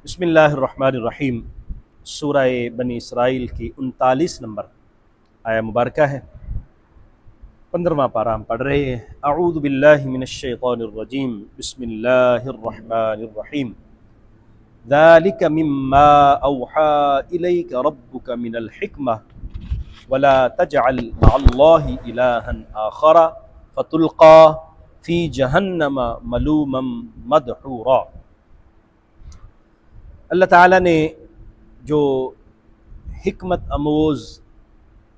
بسم اللہ الرحمن الرحیم۔ سورہ بنی اسرائیل کی 39 نمبر آیہ مبارکہ ہے، 15واں پارہ ہم پڑھ رہے ہیں۔ اعوذ باللہ من الشیطان الرجیم، بسم اللہ الرحمن الرحیم۔ ذالک مما اوحی الیک ربک من الحکمہ ولا تجعل مع اللہ الہا آخر فتلقى فی جہنم ملوما مدحورا۔ اللہ تعالیٰ نے جو حکمت آموز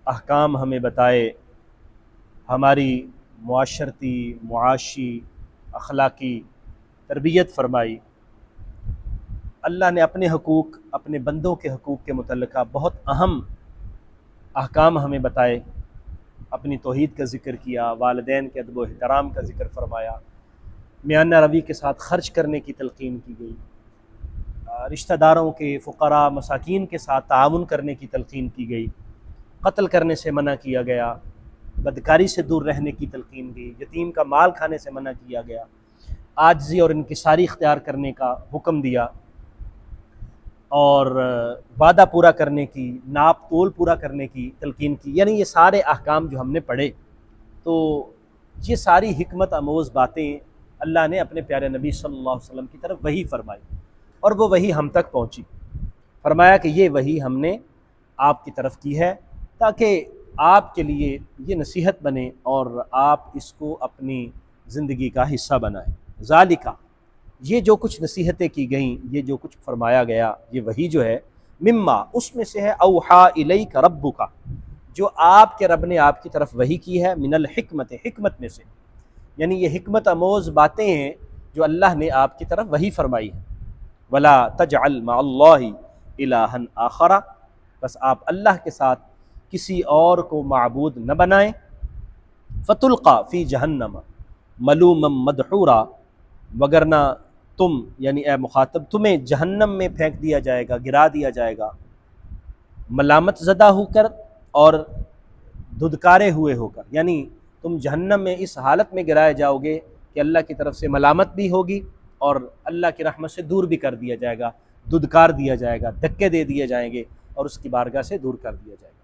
احکام ہمیں بتائے، ہماری معاشرتی، معاشی، اخلاقی تربیت فرمائی، اللہ نے اپنے حقوق، اپنے بندوں کے حقوق کے متعلقہ بہت اہم احکام ہمیں بتائے۔ اپنی توحید کا ذکر کیا، والدین کے ادب و احترام کا ذکر فرمایا، میانہ روی کے ساتھ خرچ کرنے کی تلقین کی گئی، رشتہ داروں کے، فقراء، مساکین کے ساتھ تعاون کرنے کی تلقین کی گئی، قتل کرنے سے منع کیا گیا، بدکاری سے دور رہنے کی تلقین کی، یتیم کا مال کھانے سے منع کیا گیا، عاجزی اور انکساری اختیار کرنے کا حکم دیا، اور وعدہ پورا کرنے کی، ناپ تول پورا کرنے کی تلقین کی۔ یعنی یہ سارے احکام جو ہم نے پڑھے، تو یہ ساری حکمت آموز باتیں اللہ نے اپنے پیارے نبی صلی اللہ علیہ وسلم کی طرف وحی فرمائی، اور وہ وحی ہم تک پہنچی۔ فرمایا کہ یہ وحی ہم نے آپ کی طرف کی ہے تاکہ آپ کے لیے یہ نصیحت بنے اور آپ اس کو اپنی زندگی کا حصہ بنائیں۔ ذالکہ، یہ جو کچھ نصیحتیں کی گئیں، یہ جو کچھ فرمایا گیا، یہ وحی جو ہے، مما، اس میں سے ہے، اوحی الیک ربک، جو آپ کے رب نے آپ کی طرف وحی کی ہے، من الحکمت، حکمت میں سے، یعنی یہ حکمت آموز باتیں ہیں جو اللہ نے آپ کی طرف وحی فرمائی ہے۔ ولا تجعل مع اللہ الہا آخر، بس آپ اللہ کے ساتھ کسی اور کو معبود نہ بنائیں، فتلقى فی جہنم ملوما مدحورا، وگرنہ تم، یعنی اے مخاطب، تمہیں جہنم میں پھینک دیا جائے گا، گرا دیا جائے گا، ملامت زدہ ہو کر اور دھدکارے ہوئے ہو کر، یعنی تم جہنم میں اس حالت میں گرائے جاؤ گے کہ اللہ کی طرف سے ملامت بھی ہوگی اور اللہ کی رحمت سے دور بھی کر دیا جائے گا، دھدکار دیا جائے گا، دھکے دے دیے جائیں گے اور اس کی بارگاہ سے دور کر دیا جائے گا۔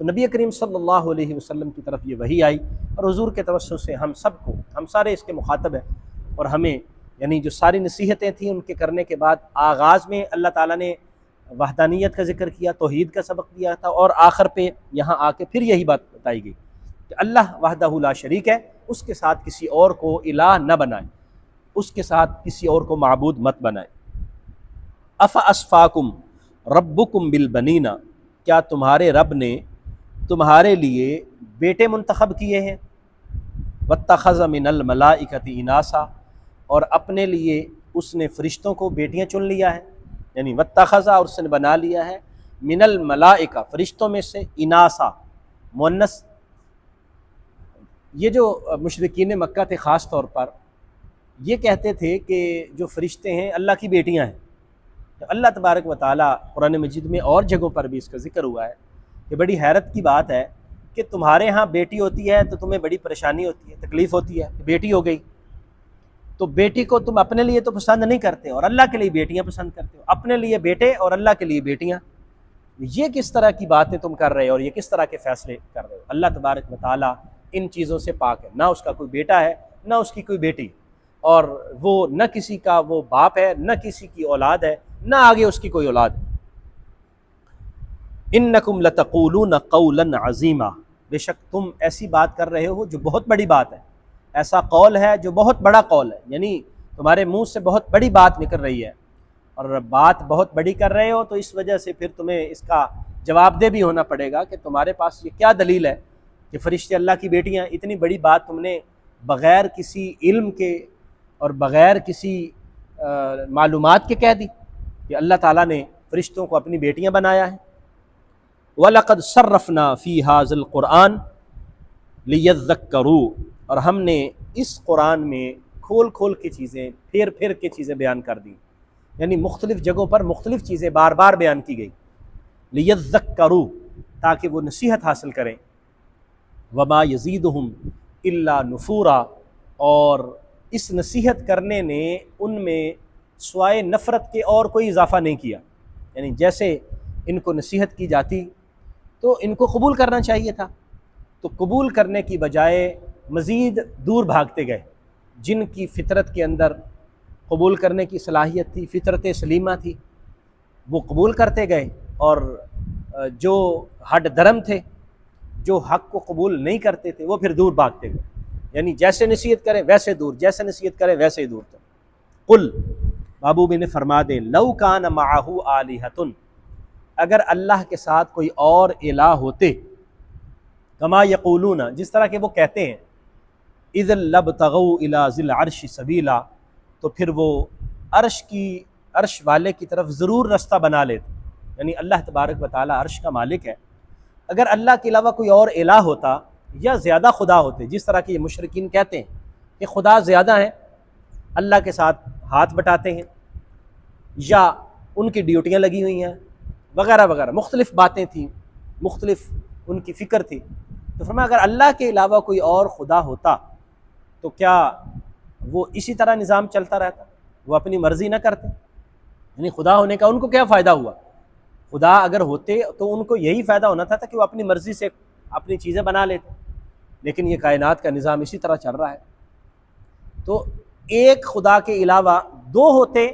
تو نبی کریم صلی اللہ علیہ وسلم کی طرف یہ وحی آئی، اور حضور کے توسط سے ہم سب کو، ہم سارے اس کے مخاطب ہیں، اور ہمیں یعنی جو ساری نصیحتیں تھیں ان کے کرنے کے بعد آغاز میں اللہ تعالیٰ نے وحدانیت کا ذکر کیا، توحید کا سبق دیا تھا، اور آخر پہ یہاں آ کے پھر یہی بات بتائی گئی کہ اللہ وحدہ لا شریک ہے، اس کے ساتھ کسی اور کو الہ نہ بنائیں، اس کے ساتھ کسی اور کو معبود مت بنائیں۔ افاسفاکم ربکم بالبنین، کیا تمہارے رب نے تمہارے لیے بیٹے منتخب کیے ہیں؟ واتخذ من الملائکۃ اناسا، اور اپنے لیے اس نے فرشتوں کو بیٹیاں چن لیا ہے، یعنی واتخذ، اور اس نے بنا لیا ہے، من الملائکہ، فرشتوں میں سے، اناسا، مؤنث۔ یہ جو مشرکین مکہ تھے خاص طور پر، یہ کہتے تھے کہ جو فرشتے ہیں اللہ کی بیٹیاں ہیں۔ تو اللہ تبارک و تعالیٰ قرآن مجید میں اور جگہوں پر بھی اس کا ذکر ہوا ہے کہ بڑی حیرت کی بات ہے کہ تمہارے ہاں بیٹی ہوتی ہے تو تمہیں بڑی پریشانی ہوتی ہے، تکلیف ہوتی ہے، بیٹی ہو گئی تو بیٹی کو تم اپنے لیے تو پسند نہیں کرتے اور اللہ کے لیے بیٹیاں پسند کرتے ہو، اپنے لیے بیٹے اور اللہ کے لیے بیٹیاں۔ یہ کس طرح کی باتیں تم کر رہے ہو اور یہ کس طرح کے فیصلے کر رہے ہو؟ اللہ تبارک و تعالیٰ ان چیزوں سے پاک ہے، نہ اس کا کوئی بیٹا ہے، نہ اس کی کوئی بیٹی، اور وہ نہ کسی کا وہ باپ ہے، نہ کسی کی اولاد ہے، نہ آگے اس کی کوئی اولاد ہے۔ انکم لتقولون قولا عظیما، بے شک تم ایسی بات کر رہے ہو جو بہت بڑی بات ہے، ایسا قول ہے جو بہت بڑا قول ہے، یعنی تمہارے منہ سے بہت بڑی بات نکل رہی ہے، اور بات بہت بڑی کر رہے ہو تو اس وجہ سے پھر تمہیں اس کا جواب دہ بھی ہونا پڑے گا کہ تمہارے پاس یہ کیا دلیل ہے کہ فرشتے اللہ کی بیٹیاں؟ اتنی بڑی بات تم نے بغیر کسی علم کے اور بغیر کسی معلومات کے کہہ دی کہ اللہ تعالیٰ نے فرشتوں کو اپنی بیٹیاں بنایا ہے۔ وَلَقَدْ صَرَّفْنَا فِي هَذَا الْقُرْآنِ لِيَذَّكَّرُوا، اور ہم نے اس قرآن میں کھول کھول کے چیزیں، پھیر پھیر کے چیزیں بیان کر دیں، یعنی مختلف جگہوں پر مختلف چیزیں بار بار بیان کی گئی، لِيَذَّكَّرُوا، تاکہ وہ نصیحت حاصل کریں، وَمَا يَزِيدُهُمْ إِلَّا نُفُورًا، اور اس نصیحت کرنے نے ان میں سوائے نفرت کے اور کوئی اضافہ نہیں کیا، یعنی جیسے ان کو نصیحت کی جاتی تو ان کو قبول کرنا چاہیے تھا، تو قبول کرنے کی بجائے مزید دور بھاگتے گئے۔ جن کی فطرت کے اندر قبول کرنے کی صلاحیت تھی، فطرت سلیمہ تھی، وہ قبول کرتے گئے، اور جو ہڈ درم تھے، جو حق کو قبول نہیں کرتے تھے، وہ پھر دور بھاگتے گئے، یعنی جیسے نصیحت کریں ویسے دور، جیسے نصیحت کریں ویسے ہی دور۔ قل، محبوب نے فرما دے، لو کان معہ آلہۃ، اگر اللہ کے ساتھ کوئی اور الہ ہوتے، کما یقولون، جس طرح کہ وہ کہتے ہیں، اذا لابتغوا الی ذی العرش سبیلا، تو پھر وہ عرش والے کی طرف ضرور رستہ بنا لیتے، یعنی اللہ تبارک و تعالی عرش کا مالک ہے، اگر اللہ کے علاوہ کوئی اور الہ ہوتا یا زیادہ خدا ہوتے، جس طرح کہ یہ مشرکین کہتے ہیں کہ خدا زیادہ ہیں، اللہ کے ساتھ ہاتھ بٹاتے ہیں، یا ان کی ڈیوٹیاں لگی ہوئی ہیں وغیرہ وغیرہ، مختلف باتیں تھیں، مختلف ان کی فکر تھی، تو فرمایا اگر اللہ کے علاوہ کوئی اور خدا ہوتا تو کیا وہ اسی طرح نظام چلتا رہتا، وہ اپنی مرضی نہ کرتے؟ یعنی خدا ہونے کا ان کو کیا فائدہ ہوا؟ خدا اگر ہوتے تو ان کو یہی فائدہ ہونا تھا کہ وہ اپنی مرضی سے اپنی چیزیں بنا لیتے، لیکن یہ کائنات کا نظام اسی طرح چل رہا ہے۔ تو ایک خدا کے علاوہ دو ہوتے،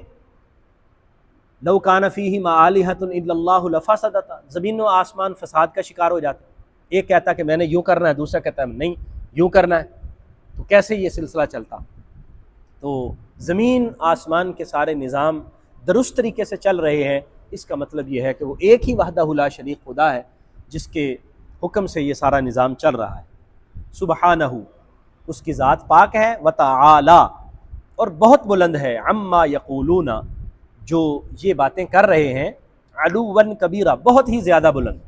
لو کان فیہما آلہۃ الا اللہ لفسدتا، زمین و آسمان فساد کا شکار ہو جاتے، ایک کہتا کہ میں نے یوں کرنا ہے، دوسرا کہتا ہے نہیں یوں کرنا ہے، تو کیسے یہ سلسلہ چلتا؟ تو زمین آسمان کے سارے نظام درست طریقے سے چل رہے ہیں، اس کا مطلب یہ ہے کہ وہ ایک ہی وحدہ لا شریک خدا ہے جس کے حکم سے یہ سارا نظام چل رہا ہے۔ سبحانہ، اس کی ذات پاک ہے، وتعالی، اور بہت بلند ہے، عما یقولون، جو یہ باتیں کر رہے ہیں، علوا کبیرہ، بہت ہی زیادہ بلند،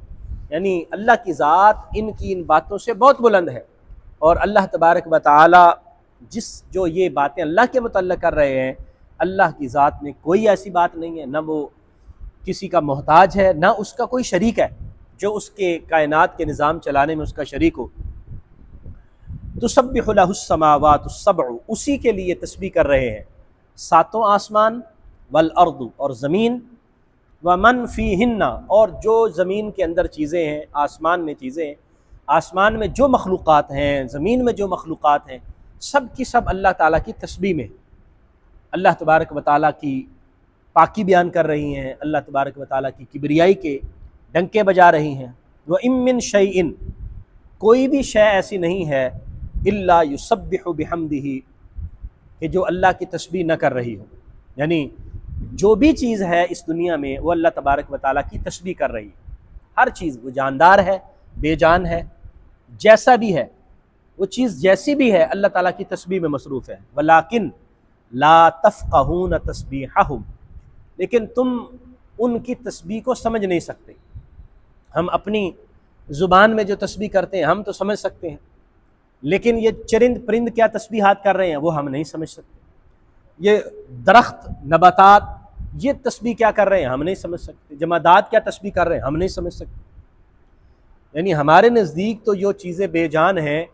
یعنی اللہ کی ذات ان کی ان باتوں سے بہت بلند ہے، اور اللہ تبارک و تعالی جو یہ باتیں اللہ کے متعلق کر رہے ہیں، اللہ کی ذات میں کوئی ایسی بات نہیں ہے، نہ وہ کسی کا محتاج ہے، نہ اس کا کوئی شریک ہے جو اس کے کائنات کے نظام چلانے میں اس کا شریک ہو۔ تسبح لہ السماوات السبع، اسی کے لیے تسبیح کر رہے ہیں ساتوں آسمان، والارض، اور زمین، ومن فیہن، اور جو زمین کے اندر چیزیں ہیں، آسمان میں چیزیں ہیں، آسمان میں جو مخلوقات ہیں، زمین میں جو مخلوقات ہیں، سب کی سب اللہ تعالیٰ کی تسبیح میں اللہ تبارک و تعالیٰ کی پاکی بیان کر رہی ہیں، اللہ تبارک و تعالیٰ کی کبریائی کے ڈنکے بجا رہی ہیں۔ وَإِن مِّن شَيْءٍ، کوئی بھی شے ایسی نہیں ہے، إِلَّا يُسَبِّحُ بِحَمْدِهِ، کہ جو اللہ کی تسبیح نہ کر رہی ہو، یعنی جو بھی چیز ہے اس دنیا میں وہ اللہ تبارک و تعالیٰ کی تسبیح کر رہی ہے، ہر چیز، وہ جاندار ہے، بے جان ہے، جیسا بھی ہے، وہ چیز جیسی بھی ہے، اللہ تعالیٰ کی تسبیح میں مصروف ہے۔ وَلَٰكِن لَا تَفْقَهُونَ تَسْبِيحَهُمْ، لیکن تم ان کی تسبیح کو سمجھ نہیں سکتے۔ ہم اپنی زبان میں جو تسبیح کرتے ہیں ہم تو سمجھ سکتے ہیں، لیکن یہ چرند پرند کیا تسبیحات کر رہے ہیں وہ ہم نہیں سمجھ سکتے، یہ درخت نباتات یہ تسبیح کیا کر رہے ہیں ہم نہیں سمجھ سکتے، جمادات کیا تسبیح کر رہے ہیں ہم نہیں سمجھ سکتے۔ یعنی ہمارے نزدیک تو جو چیزیں بے جان ہیں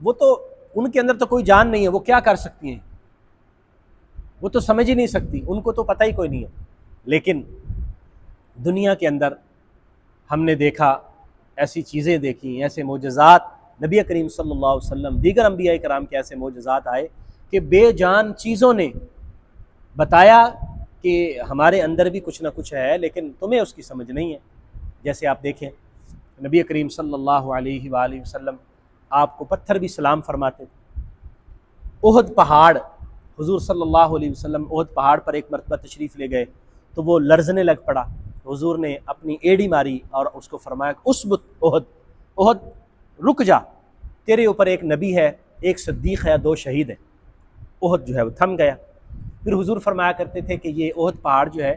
وہ تو ان کے اندر تو کوئی جان نہیں ہے، وہ کیا کر سکتی ہیں، وہ تو سمجھ ہی نہیں سکتی، ان کو تو پتہ ہی کوئی نہیں ہے۔ لیکن دنیا کے اندر ہم نے دیکھا، ایسی چیزیں دیکھی، ایسے معجزات، نبی کریم صلی اللہ علیہ وسلم، دیگر انبیاء کرام کے ایسے معجزات آئے کہ بے جان چیزوں نے بتایا کہ ہمارے اندر بھی کچھ نہ کچھ ہے لیکن تمہیں اس کی سمجھ نہیں ہے۔ جیسے آپ دیکھیں نبی کریم صلی اللہ علیہ وآلہ وسلم آپ کو پتھر بھی سلام فرماتے تھے۔ احد پہاڑ، حضور صلی اللہ علیہ وسلم احد پہاڑ پر ایک مرتبہ تشریف لے گئے تو وہ لرزنے لگ پڑا، حضور نے اپنی ایڑی ماری اور اس کو فرمایا کہ اسبت احد، احد رک جا، تیرے اوپر ایک نبی ہے، ایک صدیق ہے، 2 شہید ہیں۔ احد جو ہے وہ تھم گیا۔ پھر حضور فرمایا کرتے تھے کہ یہ احد پہاڑ جو ہے،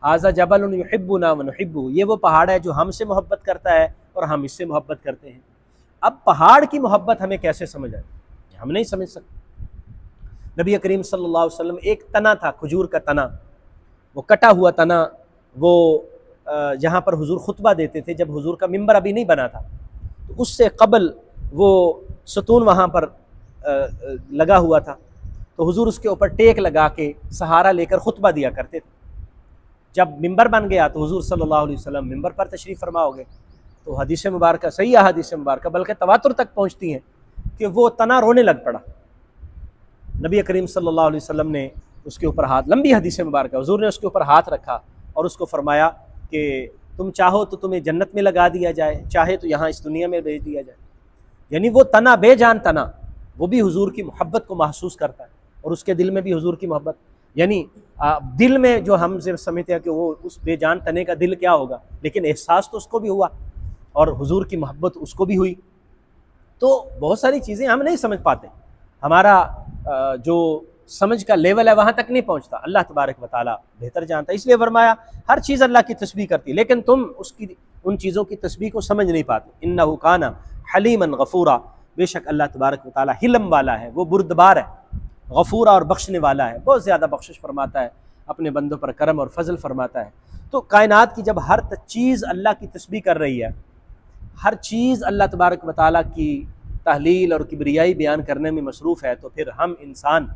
ھذا جبل یحبنا ونحبہ، یہ وہ پہاڑ ہے جو ہم سے محبت کرتا ہے اور ہم اس سے محبت کرتے ہیں۔ اب پہاڑ کی محبت ہمیں کیسے سمجھ آئے، ہم نہیں سمجھ سکتے۔ نبی کریم صلی اللہ علیہ وسلم ایک تنا تھا، کھجور کا تنا، وہ کٹا ہوا تنا، وہ جہاں پر حضور خطبہ دیتے تھے، جب حضور کا ممبر ابھی نہیں بنا تھا تو اس سے قبل وہ ستون وہاں پر لگا ہوا تھا، تو حضور اس کے اوپر ٹیک لگا کے سہارا لے کر خطبہ دیا کرتے تھے۔ جب ممبر بن گیا تو حضور صلی اللہ علیہ وسلم ممبر پر تشریف فرما ہو گئے، تو حدیث مبارکہ، صحیح حدیث مبارکہ بلکہ تواتر تک پہنچتی ہیں کہ وہ تنا رونے لگ پڑا۔ نبی کریم صلی اللہ علیہ وسلم نے اس کے اوپر ہاتھ، لمبی حدیث مبارکہ، حضور نے اس کے اوپر ہاتھ رکھا اور اس کو فرمایا کہ تم چاہو تو تمہیں جنت میں لگا دیا جائے، چاہے تو یہاں اس دنیا میں بھیج دیا جائے۔ یعنی وہ تنا، بے جان تنا، وہ بھی حضور کی محبت کو محسوس کرتا ہے اور اس کے دل میں بھی حضور کی محبت، یعنی دل میں جو ہم سے سمجھتے ہیں کہ وہ اس بے جان تنے کا دل کیا ہوگا، لیکن احساس تو اس کو بھی ہوا اور حضور کی محبت اس کو بھی ہوئی۔ تو بہت ساری چیزیں ہم نہیں سمجھ پاتے، ہمارا جو سمجھ کا لیول ہے وہاں تک نہیں پہنچتا، اللہ تبارک و تعالیٰ بہتر جانتا ہے۔ اس لیے فرمایا ہر چیز اللہ کی تسبیح کرتی، لیکن تم اس کی ان چیزوں کی تسبیح کو سمجھ نہیں پاتے۔ انہ کان حلیما غفورا، بے شک اللہ تبارک و تعالیٰ حلم والا ہے، وہ بردبار ہے، غفورا اور بخشنے والا ہے، بہت زیادہ بخشش فرماتا ہے، اپنے بندوں پر کرم اور فضل فرماتا ہے۔ تو کائنات کی جب ہر چیز اللہ کی تسبیح کر رہی ہے، ہر چیز اللہ تبارک و تعالیٰ کی تحلیل اور کبریائی بیان کرنے میں مصروف ہے، تو پھر ہم انسان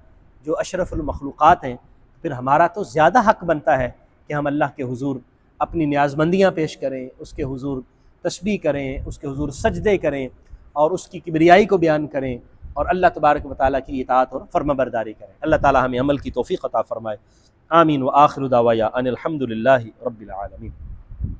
جو اشرف المخلوقات ہیں، پھر ہمارا تو زیادہ حق بنتا ہے کہ ہم اللہ کے حضور اپنی نیازمندیاں پیش کریں، اس کے حضور تسبیح کریں، اس کے حضور سجدے کریں اور اس کی کبریائی کو بیان کریں اور اللہ تبارک و تعالیٰ کی اطاعت اور فرما برداری کریں۔ اللہ تعالیٰ ہمیں عمل کی توفیق عطا فرمائے۔ آمین۔ وآخر دعوایا ان الحمد للہ رب العالمین۔